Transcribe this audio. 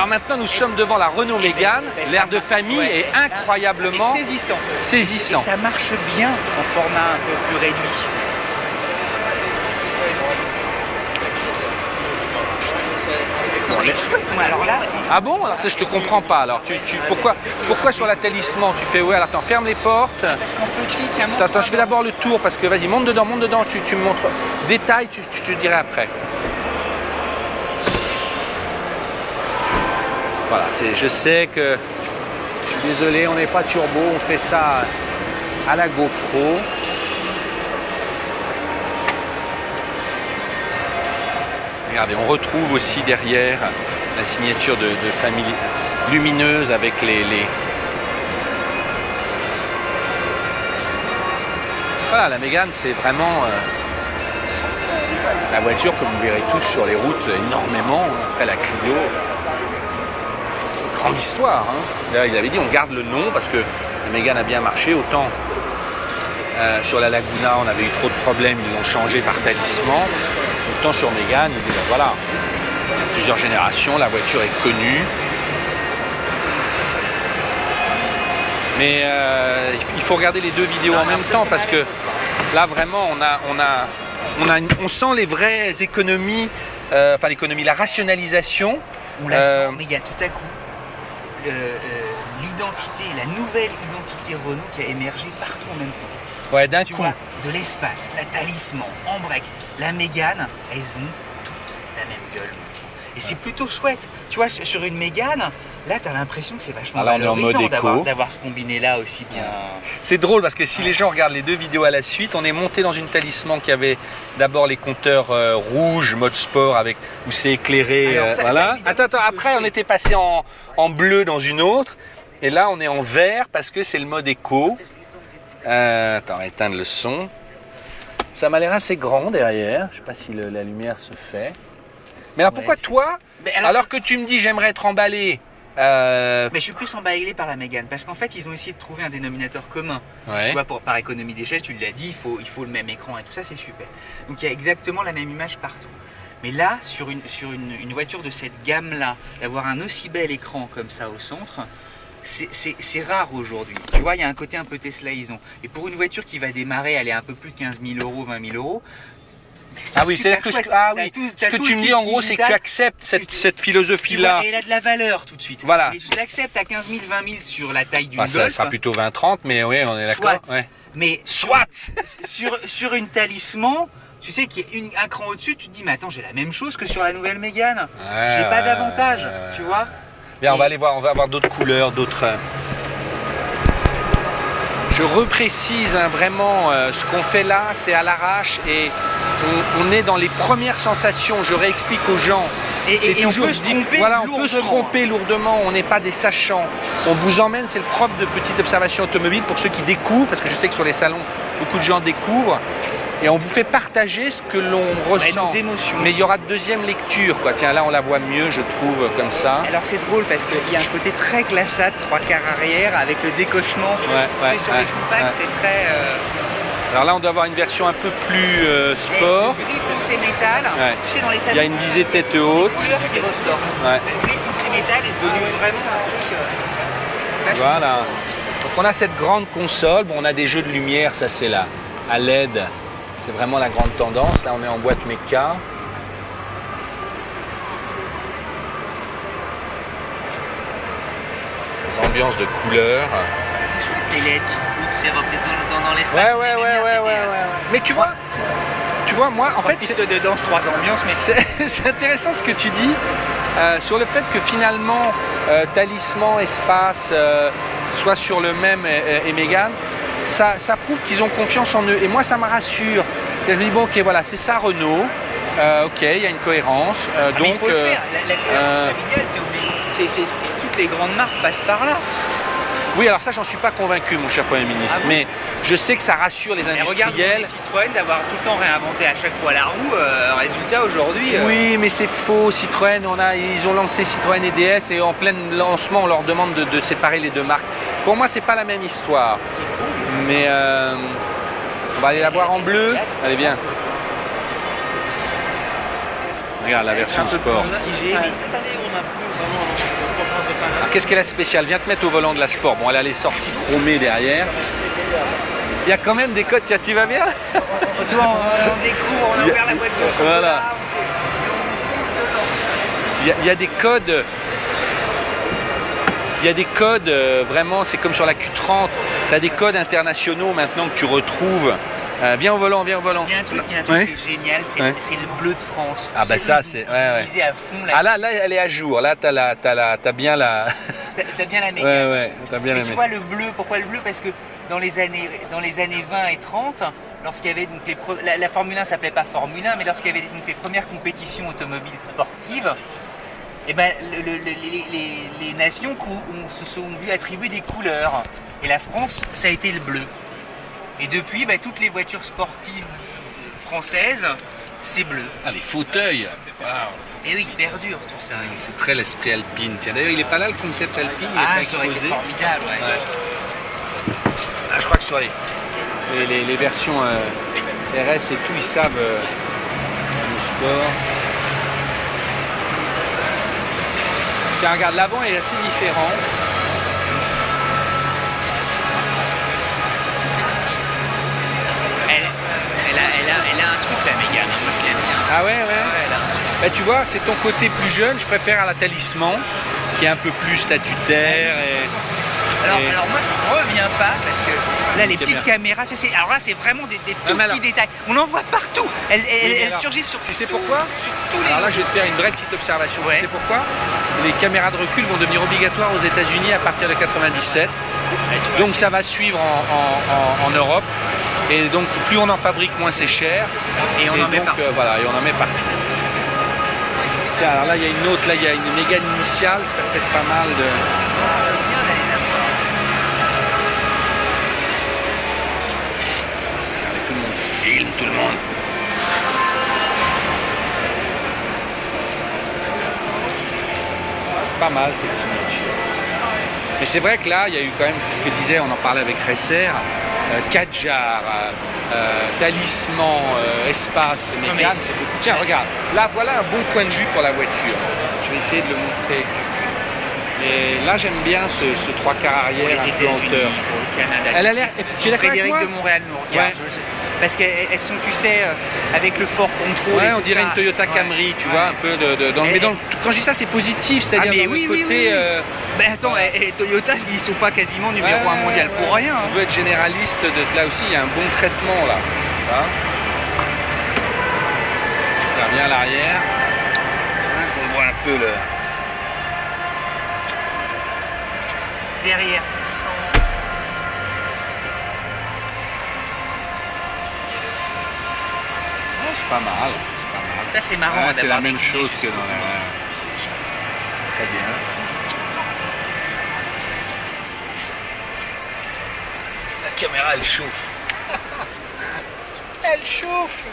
maintenant, nous sommes devant la Renault Mégane. L'air de famille est incroyablement saisissant. Et ça marche bien en format un peu plus réduit. Alors là, ah bon? Alors ça, je te comprends pas. Alors, pourquoi sur la Talisman tu fais ouais? Alors, attends, ferme les portes. parce qu'en petit, tiens, Attends, je fais d'abord le tour parce que vas-y, monte dedans, tu me montres. Détail, tu te dirai après. Voilà, je sais que je suis désolé, on n'est pas turbo, on fait ça à la GoPro. Regardez, on retrouve aussi derrière la signature de famille lumineuse avec les... Voilà, la Mégane, c'est vraiment la voiture que vous verrez tous sur les routes énormément. Après la Clio, grande histoire. Hein. Là, il avait dit on garde le nom parce que la Mégane a bien marché. Autant sur la Laguna, on avait eu trop de problèmes, ils l'ont changé par Talisman. Autant sur Mégane, il dit ben voilà, il y a plusieurs générations, la voiture est connue. Mais il faut regarder les deux vidéos en même temps parce que là vraiment on sent les vraies économies, enfin l'économie, la rationalisation. On la sent, mais il y a tout à coup l'identité, la nouvelle identité Renault qui a émergé partout en même temps. Ouais, d'un coup. Vois, de l'espace, la Talisman, en break, la Mégane, elles ont toutes la même gueule. Et c'est plutôt chouette. Tu vois, sur une Mégane, là, tu as l'impression que c'est vachement valorisant d'avoir ce combiné-là aussi bien. C'est drôle parce que si les gens regardent les deux vidéos à la suite, on est monté dans une Talisman qui avait d'abord les compteurs rouges, mode sport, avec où c'est éclairé. Alors, voilà. Attends, après, on était passé en bleu dans une autre. Et là, on est en vert parce que c'est le mode éco. Attends, éteindre le son. Ça m'a l'air assez grand derrière. Je sais pas si la lumière se fait. Mais alors pourquoi toi, alors que tu me dis j'aimerais être emballé Mais je suis plus emballé par la Mégane parce qu'en fait ils ont essayé de trouver un dénominateur commun. Ouais. Tu vois, par économie d'échelle, tu l'as dit, il faut le même écran et tout ça, c'est super. Donc il y a exactement la même image partout. Mais là, sur une voiture de cette gamme-là, d'avoir un aussi bel écran comme ça au centre, c'est rare aujourd'hui. Tu vois, il y a un côté un peu Teslaisant. Et pour une voiture qui va démarrer, elle est un peu plus de 15 000 euros, 20 000 euros. Ah oui, c'est-à-dire que ce que tu me dis en gros, c'est que tu acceptes cette philosophie-là. Et elle a de la valeur tout de suite. Voilà. Et je l'accepte à 15 000, 20 000 sur la taille d'une Golf. Ça sera plutôt 20-30, mais oui, on est d'accord. Ouais. Mais soit sur une Talisman, tu sais qu'il y a un cran au-dessus, tu te dis, mais attends, j'ai la même chose que sur la nouvelle Mégane. J'ai pas d'avantage, tu vois. Bien, on va aller voir, on va avoir d'autres couleurs, d'autres... Je reprécise vraiment ce qu'on fait là, c'est à l'arrache et on est dans les premières sensations. Je réexplique aux gens. Et on peut se tromper voilà, on peut se tromper lourdement, on n'est pas des sachants. On vous emmène, c'est le propre de Petite Observation Automobile pour ceux qui découvrent, parce que je sais que sur les salons, beaucoup de gens découvrent. Et on vous fait partager ce que l'on ressent. Nos émotions. Mais il y aura de deuxième lecture, quoi. Tiens, là, on la voit mieux, je trouve, comme ça. Alors, c'est drôle parce qu'il y a un côté très glaçade, 3/4 arrière, avec le décochement. Ouais, sur les compacts, c'est très... Alors là, on doit avoir une version un peu plus sport. Le gris foncé métal, tu sais, dans les salles. Il y a une visée tête haute. La couleur qui ressort. Ouais. Le gris foncé métal est devenu vraiment un truc... Voilà. Donc, on a cette grande console. Bon, on a des jeux de lumière, ça, c'est là. À LED. C'est vraiment la grande tendance. Là, on est en boîte méca. Les ambiances de couleurs. C'est chouette les LED qui c'est repris dans l'espace. Ouais. Mais tu vois, moi, en fait... Piste de danse, 3 ambiances, mais... C'est intéressant ce que tu dis sur le fait que finalement, Talisman, Espace, soit sur le même et Mégane, ça prouve qu'ils ont confiance en eux. Et moi, ça me rassure. Je me dis, bon, ok, voilà, c'est ça Renault. Ok, il y a une cohérence. Donc, il faut le faire. La cohérence familiale, toutes les grandes marques passent par là. Oui, alors ça, j'en suis pas convaincu, mon cher Premier ministre. Mais je sais que ça rassure les industriels. Regarde Citroën d'avoir tout le temps réinventé à chaque fois la roue. Résultat, aujourd'hui... Oui, mais c'est faux. Citroën, ils ont lancé Citroën et DS et en plein lancement, on leur demande de séparer les deux marques. Pour moi, c'est pas la même histoire. Mais on va aller la voir en bleu. Allez, viens. Regarde la version sport. Mitigé, mais cette année, on a plus vraiment... Alors, qu'est-ce qu'elle a de spécial? Viens te mettre au volant de la Sport. Bon, elle a les sorties chromées derrière. Il y a quand même des codes. Tiens, tu vas bien? Tu vois, on découvre, on a ouvert la boîte de chocolat. Voilà. Il y a des codes. Il y a des codes, vraiment, c'est comme sur la Q30. Tu as des codes internationaux maintenant que tu retrouves. Viens au volant, viens au volant. Il y a un truc Ouais. qui est génial, c'est le bleu de France. Ah bah ça, c'est... Ouais, Utilisé à fond. Ah là, elle est à jour. Là, t'as bien la... T'as bien la méga. Ouais, t'as bien Mais la tu méga. vois le bleu, pourquoi le bleu? Parce que dans les années 20 et 30, lorsqu'il y avait donc la Formule 1 s'appelait pas Formule 1, mais lorsqu'il y avait donc les premières compétitions automobiles sportives, et ben, les nations se sont vues attribuer des couleurs. Et la France, ça a été le bleu. Et depuis, bah, toutes les voitures sportives françaises, c'est bleu. Ah, les fauteuils. Wow. Et oui, perdure tout ça. C'est très l'esprit alpine. Tiens, d'ailleurs, il est pas là le concept alpine, il est pas Ça aurait été exposé. formidable, ouais. Ah, je crois que sur les versions RS et tout, ils savent le sport. Tiens, regarde, l'avant est assez différent. Elle a un truc, la Mégane, moi je l'aime bien. Ah ouais, ouais. Elle a un truc. Bah, tu vois, c'est ton côté plus jeune, je préfère à la Talisman, qui est un peu plus statutaire. Alors moi je reviens pas parce que là les petites caméras. caméras, alors là c'est vraiment des tout mais alors- petits détails. On en voit partout. Elles alors, surgissent sur tu sais pourquoi? Sur tous les. Alors là, je vais te faire une vraie petite observation. Ouais. Tu sais pourquoi? Les caméras de recul vont devenir obligatoires aux États-Unis à partir de 97. Donc ça va suivre en Europe. Et donc plus on en fabrique, moins c'est cher. Et on en met donc, partout. voilà, et on en met partout. Tiens, alors là il y a une autre, là il y a une Mégane initiale, ça fait peut-être pas mal de. C'est bien d'aller la voir. Tout le monde filme, tout le monde. C'est pas mal cette signature. Mais c'est vrai que là, il y a eu quand même, c'est ce que disait, on en parlait avec Resser, Kadjar, Talisman, Espace, Mégane, c'est beaucoup. Tiens, regarde, là voilà un bon point de vue pour la voiture. Je vais essayer de le montrer. Et là, j'aime bien ce 3/4 arrière Pour les un peu en États-Unis, hauteur. pour le Canada. Elle a l'air. Tu es d'accord avec Frédéric moi? de Montréal nous regarde. Ouais. Parce qu'elles sont, tu sais, avec le fort contrôle. Ouais, et on tout dirait ça. une Toyota Camry, Ouais. tu vois, un peu dans Et- mais quand je dis ça, c'est positif, c'est-à-dire mais dans oui, le oui, côté. oui. Mais attends, et Toyota, ils sont pas quasiment numéro 1 mondial pour rien. On veut être généraliste, là aussi, il y a un bon traitement là. Hein. Regarde bien à l'arrière. Hein, qu'on voit un peu le. Derrière, tout sent. C'est pas mal. C'est pas mal. Ça, c'est marrant. Ouais, c'est d'avoir la même des chose clichés que dans la. Très bien. La caméra, elle chauffe. Elle chauffe.